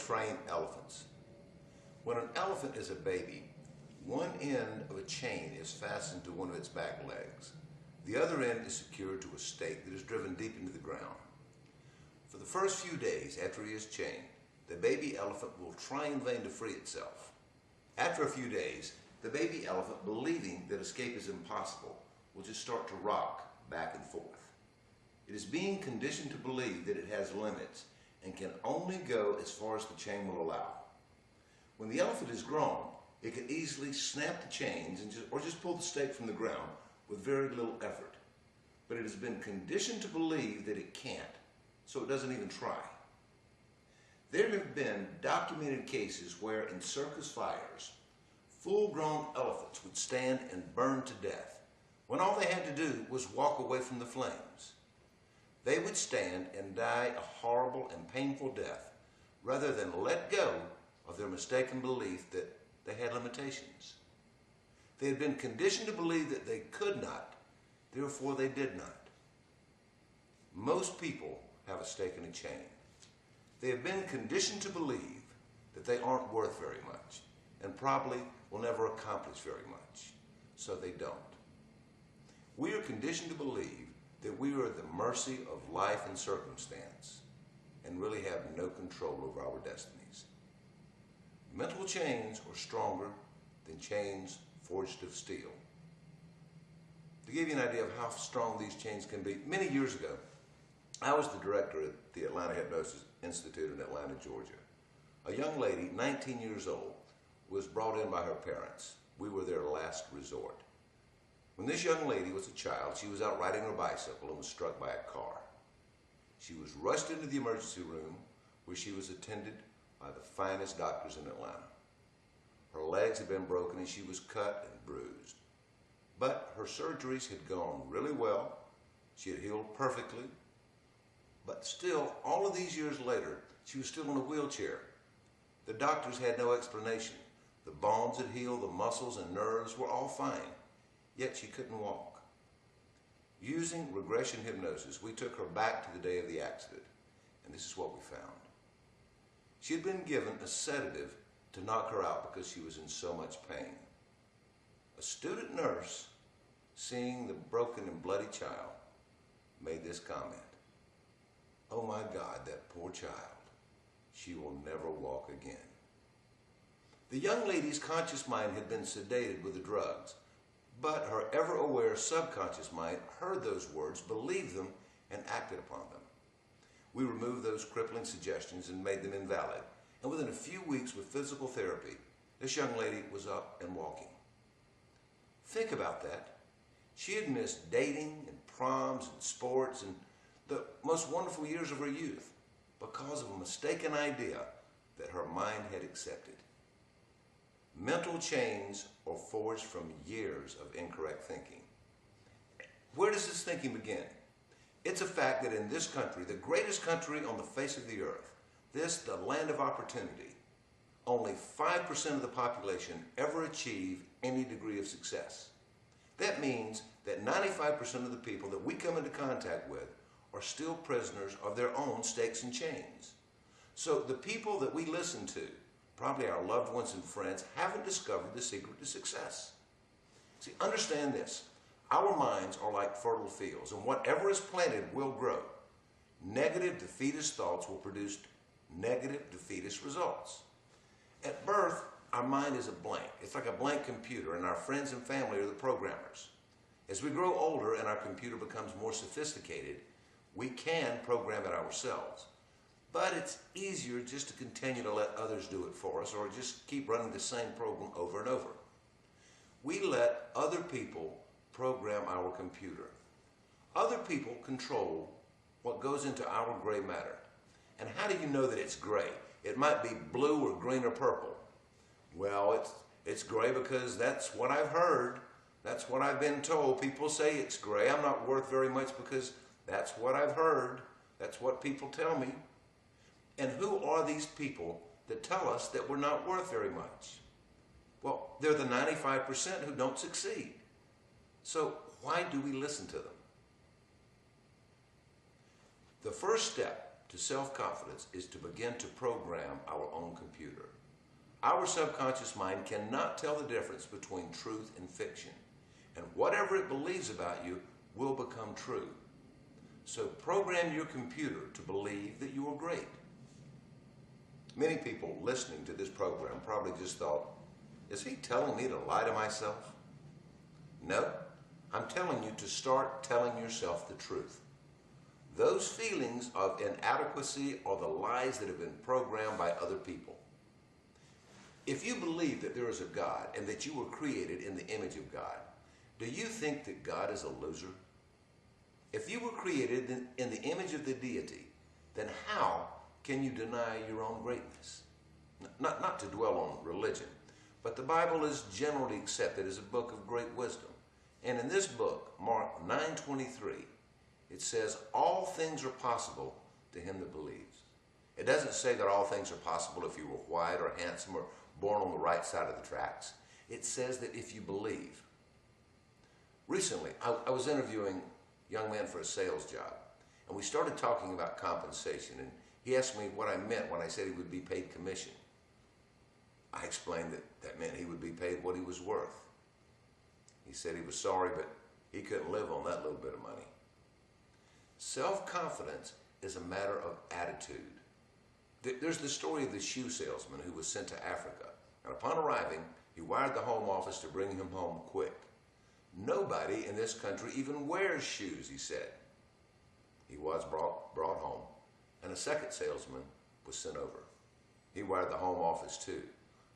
train elephants. When an elephant is a baby, one end of a chain is fastened to one of its back legs. The other end is secured to a stake that is driven deep into the ground. For the first few days after he is chained, the baby elephant will try in vain to free itself. After a few days, the baby elephant, believing that escape is impossible, will just start to rock back and forth. It is being conditioned to believe that it has limits and can only go as far as the chain will allow. When the elephant is grown, it can easily snap the chains or just pull the stake from the ground with very little effort. But it has been conditioned to believe that it can't, so it doesn't even try. There have been documented cases where in circus fires, full-grown elephants would stand and burn to death when all they had to do was walk away from the flames. They would stand and die a horrible and painful death rather than let go of their mistaken belief that they had limitations. They had been conditioned to believe that they could not, therefore they did not. Most people have a stake in a chain. They have been conditioned to believe that they aren't worth very much and probably will never accomplish very much, so they don't. We are conditioned to believe that we are at the mercy of life and circumstance and really have no control over our destinies. Mental chains are stronger than chains forged of steel. To give you an idea of how strong these chains can be, many years ago, I was the director at the Atlanta Hypnosis Institute in Atlanta, Georgia. A young lady, 19 years old, was brought in by her parents. We were their last resort. When this young lady was a child, she was out riding her bicycle and was struck by a car. She was rushed into the emergency room where she was attended by the finest doctors in Atlanta. Her legs had been broken and she was cut and bruised. But her surgeries had gone really well. She had healed perfectly. But still, all of these years later, she was still in a wheelchair. The doctors had no explanation. The bones had healed, the muscles and nerves were all fine, yet she couldn't walk. Using regression hypnosis, we took her back to the day of the accident, and this is what we found. She had been given a sedative to knock her out because she was in so much pain. A student nurse, seeing the broken and bloody child, made this comment: "Oh my God, that poor child. She will never walk again." The young lady's conscious mind had been sedated with the drugs, but her ever-aware subconscious mind heard those words, believed them, and acted upon them. We removed those crippling suggestions and made them invalid, and within a few weeks with physical therapy, this young lady was up and walking. Think about that. She had missed dating and proms and sports and the most wonderful years of her youth because of a mistaken idea that her mind had accepted. Mental chains are forged from years of incorrect thinking. Where does this thinking begin? It's a fact that in this country, the greatest country on the face of the earth, the land of opportunity, only 5% of the population ever achieve any degree of success. That means that 95% of the people that we come into contact with are still prisoners of their own stakes and chains. So the people that we listen to, probably our loved ones and friends, haven't discovered the secret to success. See, understand this. Our minds are like fertile fields, and whatever is planted will grow. Negative defeatist thoughts will produce negative defeatist results. At birth, our mind is a blank. It's like a blank computer, and our friends and family are the programmers. As we grow older and our computer becomes more sophisticated, we can program it ourselves. But it's easier just to continue to let others do it for us or just keep running the same program over and over. We let other people program our computer. Other people control what goes into our gray matter. And how do you know that it's gray? It might be blue or green or purple. Well, it's gray because that's what I've heard. That's what I've been told. People say it's gray. I'm not worth very much because that's what I've heard. That's what people tell me. And who are these people that tell us that we're not worth very much? Well, they're the 95% who don't succeed. So why do we listen to them? The first step to self-confidence is to begin to program our own computer. Our subconscious mind cannot tell the difference between truth and fiction, and whatever it believes about you will become true. So program your computer to believe that you are great. Many people listening to this program probably just thought, is he telling me to lie to myself? No, I'm telling you to start telling yourself the truth. Those feelings of inadequacy are the lies that have been programmed by other people. If you believe that there is a God and that you were created in the image of God, do you think that God is a loser? If you were created in the image of the deity, then how can you deny your own greatness? Not to dwell on religion, but the Bible is generally accepted as a book of great wisdom. And in this book, Mark 9:23, it says, all things are possible to him that believes. It doesn't say that all things are possible if you were white or handsome or born on the right side of the tracks. It says that if you believe. Recently, I was interviewing a young man for a sales job, and we started talking about compensation, and he asked me what I meant when I said he would be paid commission. I explained that meant he would be paid what he was worth. He said he was sorry, but he couldn't live on that little bit of money. Self-confidence is a matter of attitude. There's the story of the shoe salesman who was sent to Africa, and upon arriving, he wired the home office to bring him home quick. Nobody in this country even wears shoes, he said. He was brought home, and a second salesman was sent over. He wired the home office too.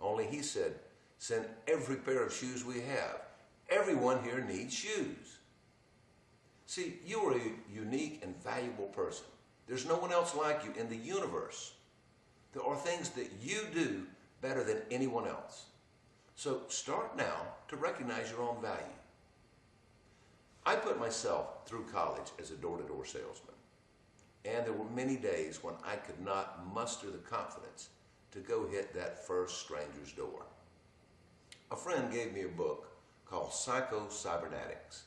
Only he said, send every pair of shoes we have. Everyone here needs shoes. See, you are a unique and valuable person. There's no one else like you in the universe. There are things that you do better than anyone else. So start now to recognize your own value. I put myself through college as a door-to-door salesman, and there were many days when I could not muster the confidence to go hit that first stranger's door. A friend gave me a book called Psycho-Cybernetics,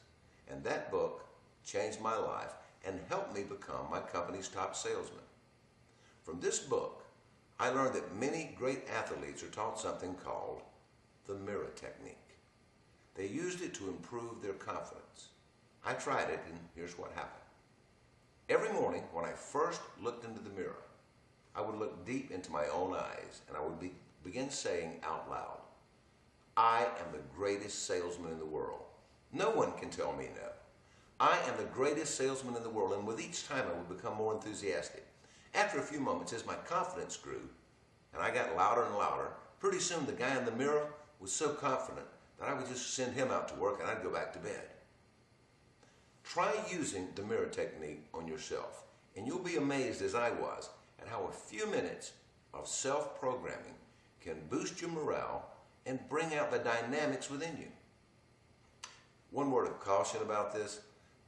and that book changed my life and helped me become my company's top salesman. From this book, I learned that many great athletes are taught something called the mirror technique. They used it to improve their confidence. I tried it, and here's what happened. Every morning when I first looked into the mirror, I would look deep into my own eyes, and I would begin saying out loud, I am the greatest salesman in the world. No one can tell me no. I am the greatest salesman in the world, and with each time I would become more enthusiastic. After a few moments, as my confidence grew, and I got louder and louder, pretty soon the guy in the mirror was so confident that I would just send him out to work and I'd go back to bed. Try using the mirror technique on yourself, and you'll be amazed, as I was, at how a few minutes of self-programming can boost your morale and bring out the dynamics within you. One word of caution about this: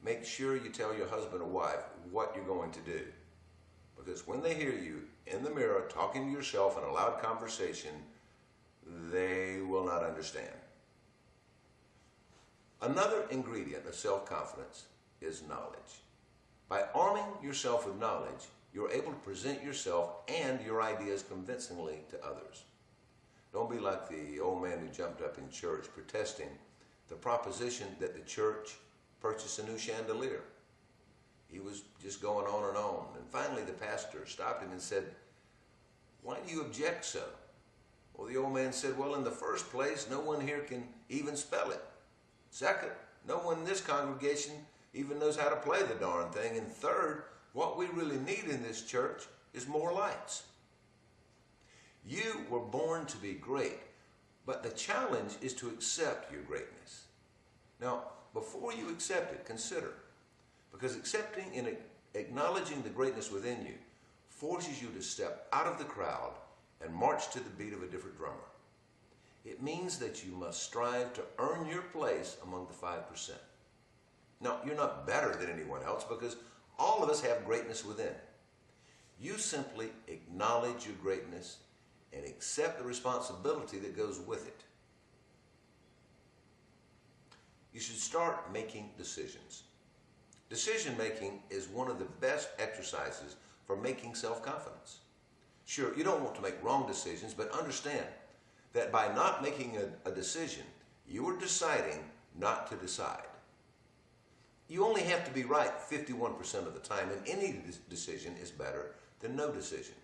make sure you tell your husband or wife what you're going to do. Because when they hear you in the mirror talking to yourself in a loud conversation, they will not understand. Another ingredient of self-confidence is knowledge. By arming yourself with knowledge, you're able to present yourself and your ideas convincingly to others. Don't be like the old man who jumped up in church protesting the proposition that the church purchase a new chandelier. He was just going on, and finally the pastor stopped him and said, "Why do you object so?" Well, the old man said, "Well, in the first place, no one here can even spell it. Second, no one in this congregation even knows how to play the darn thing. And third, what we really need in this church is more lights." You were born to be great, but the challenge is to accept your greatness. Now, before you accept it, consider, because accepting and acknowledging the greatness within you forces you to step out of the crowd and march to the beat of a different drummer. It means that you must strive to earn your place among the 5%. Now, you're not better than anyone else because all of us have greatness within. You simply acknowledge your greatness and accept the responsibility that goes with it. You should start making decisions. Decision making is one of the best exercises for making self-confidence. Sure, you don't want to make wrong decisions, but understand that by not making a decision, you are deciding not to decide. You only have to be right 51% of the time, and any decision is better than no decision.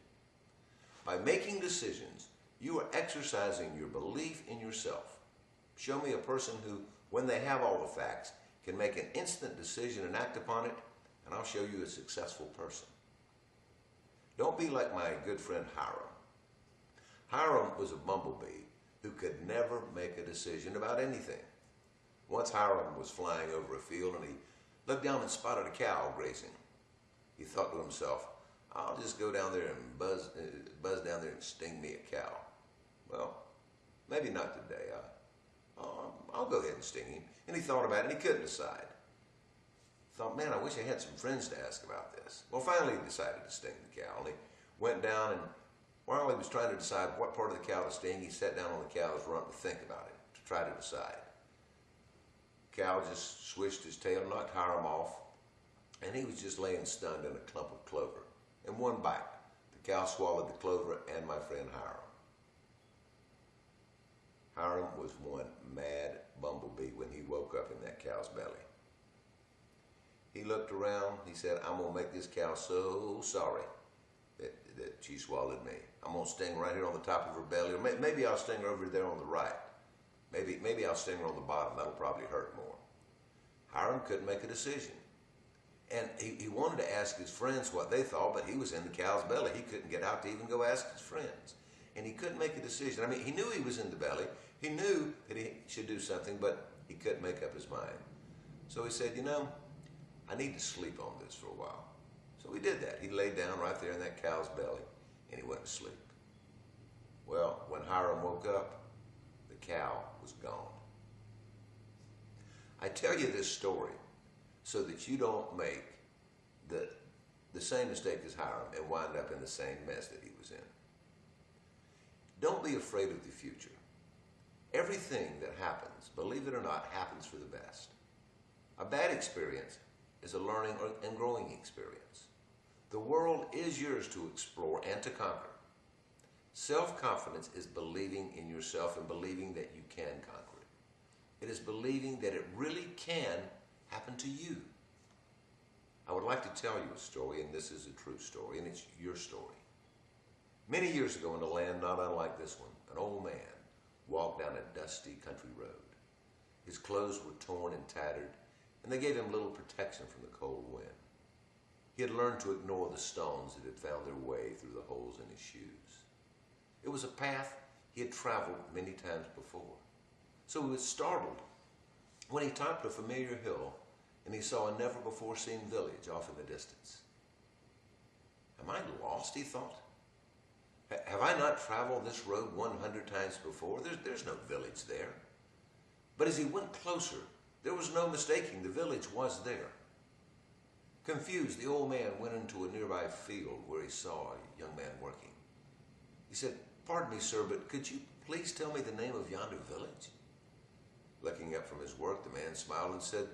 By making decisions, you are exercising your belief in yourself. Show me a person who, when they have all the facts, can make an instant decision and act upon it, and I'll show you a successful person. Don't be like my good friend Hiram. Hiram was a bumblebee who could never make a decision about anything. Once Hiram was flying over a field and he looked down and spotted a cow grazing. He thought to himself, I'll just go down there and buzz down there and sting me a cow. Well, maybe not today. I'll go ahead and sting him. And he thought about it and he couldn't decide. Thought, man, I wish I had some friends to ask about this. Well, finally he decided to sting the cow. And he went down, and while he was trying to decide what part of the cow to sting, he sat down on the cow's rump to think about it, to try to decide. Cow just swished his tail, knocked Hiram off, and he was just laying stunned in a clump of clover. In one bite, the cow swallowed the clover and my friend Hiram. Hiram was one mad bumblebee when he woke up in that cow's belly. He looked around, he said, I'm going to make this cow so sorry that she swallowed me. I'm going to sting right here on the top of her belly, or maybe I'll sting her over there on the right. Maybe I'll sting her on the bottom. That'll probably hurt more. Hiram couldn't make a decision. And he wanted to ask his friends what they thought, but he was in the cow's belly. He couldn't get out to even go ask his friends. And he couldn't make a decision. I mean, he knew he was in the belly. He knew that he should do something, but he couldn't make up his mind. So he said, I need to sleep on this for a while. So he did that. He laid down right there in that cow's belly, and he went to sleep. Well, when Hiram woke up, the cow was gone. I tell you this story so that you don't make the same mistake as Hiram and wind up in the same mess that he was in. Don't be afraid of the future. Everything that happens, believe it or not, happens for the best. A bad experience is a learning and growing experience. The world is yours to explore and to conquer. Self-confidence is believing in yourself and believing that you can conquer it. It is believing that it really can happen to you. I would like to tell you a story, and this is a true story, and it's your story. Many years ago in a land not unlike this one, an old man walked down a dusty country road. His clothes were torn and tattered, and they gave him little protection from the cold wind. He had learned to ignore the stones that had found their way through the holes in his shoes. It was a path he had traveled many times before. So he was startled when he topped a familiar hill and he saw a never-before-seen village off in the distance. Am I lost, he thought? Have I not traveled this road 100 times before? There's no village there. But as he went closer, there was no mistaking the village was there. Confused, the old man went into a nearby field where he saw a young man working. He said, "Pardon me, sir, but could you please tell me the name of yonder village?" Looking up from his work, the man smiled and said,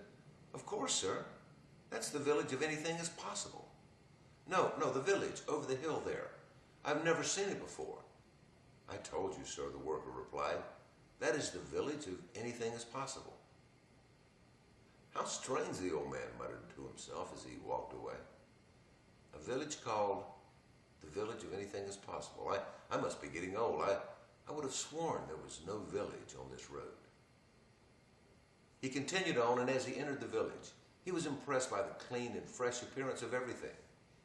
"Of course, sir. That's the village of Anything is Possible." No, the village over the hill there. I've never seen it before." "I told you, sir," the worker replied. "That is the village of Anything is Possible." How strange, the old man muttered to himself as he walked away. A village called the village of Anything is Possible. I must be getting old. I would have sworn there was no village on this road. He continued on, and as he entered the village, he was impressed by the clean and fresh appearance of everything.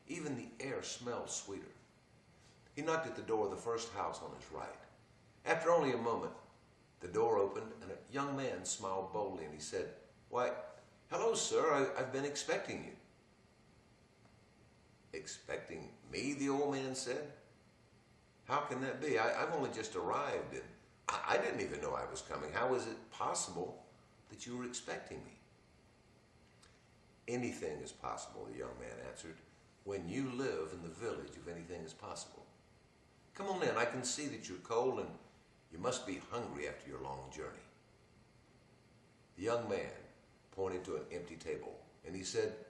Even the air smelled sweeter. He knocked at the door of the first house on his right. After only a moment, the door opened, and a young man smiled boldly, and he said, "Why, hello, sir, I've been expecting you." "Expecting me?" the old man said. "How can that be? I've only just arrived, and I didn't even know I was coming. How is it possible that you were expecting me?" "Anything is possible," the young man answered, "when you live in the village of Anything is Possible. Come on in. I can see that you're cold and you must be hungry after your long journey." The young man pointed to an empty table and he said,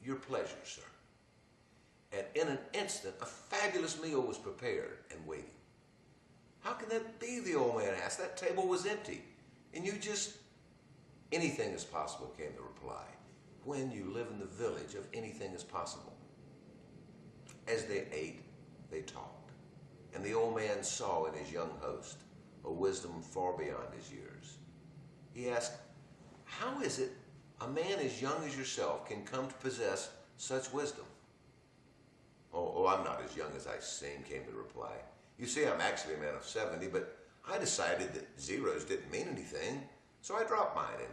"Your pleasure, sir." And in an instant, a fabulous meal was prepared and waiting. How can that be, the old man asked? That table was empty. And you just... Anything is possible, came the reply. When you live in the village of anything is possible. As they ate, they talked. And the old man saw in his young host a wisdom far beyond his years. He asked, how is it a man as young as yourself can come to possess such wisdom? Oh, I'm not as young as I seem, came the reply. You see, I'm actually a man of 70, but I decided that zeros didn't mean anything, so I dropped mine, and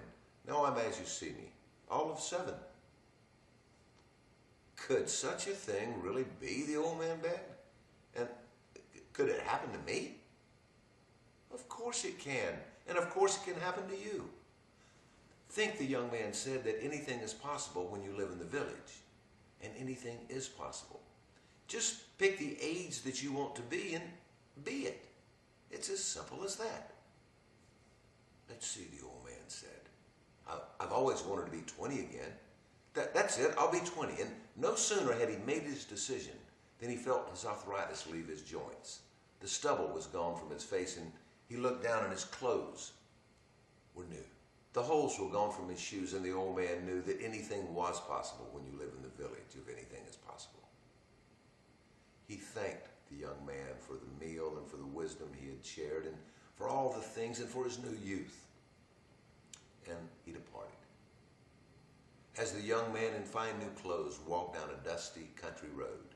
now I'm as you see me, all of 7. Could such a thing really be, the old man begged? And could it happen to me? Of course it can, and of course it can happen to you. Think, the young man said, that anything is possible when you live in the village, and anything is possible. Just pick the age that you want to be and be it. It's as simple as that. Let's see, the old man said. I've always wanted to be 20 again. That's it, I'll be 20. And no sooner had he made his decision than he felt his arthritis leave his joints. The stubble was gone from his face, and he looked down, and his clothes were new. The holes were gone from his shoes, and the old man knew that anything was possible when you live in the village of anything is possible. He thanked the young man for the meal and for the wisdom he had shared, and for all the things, and for his new youth. And he departed. As the young man in fine new clothes walked down a dusty country road,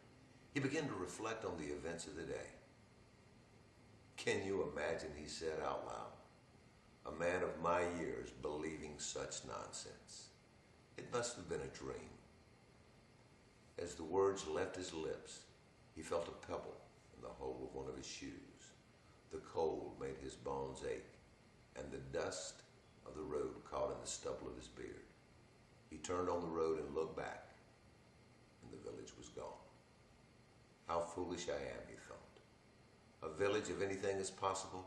he began to reflect on the events of the day. Can you imagine, he said out loud, a man of my years believing such nonsense? It must have been a dream. As the words left his lips, he felt a pebble in the hole of one of his shoes. The cold made his bones ache, and the dust of the road caught in the stubble of his beard. He turned on the road and looked back, and the village was gone. How foolish I am, he thought. A village of anything is possible?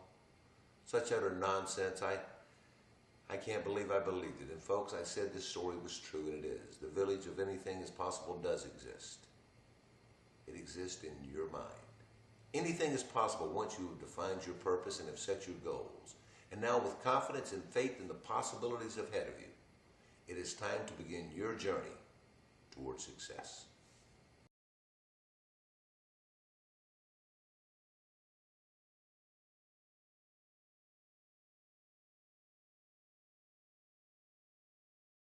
Such utter nonsense. I can't believe I believed it. And folks, I said this story was true, and it is. The village of anything is possible does exist. It exists in your mind. Anything is possible once you have defined your purpose and have set your goals. And now, with confidence and faith in the possibilities ahead of you, it is time to begin your journey toward success.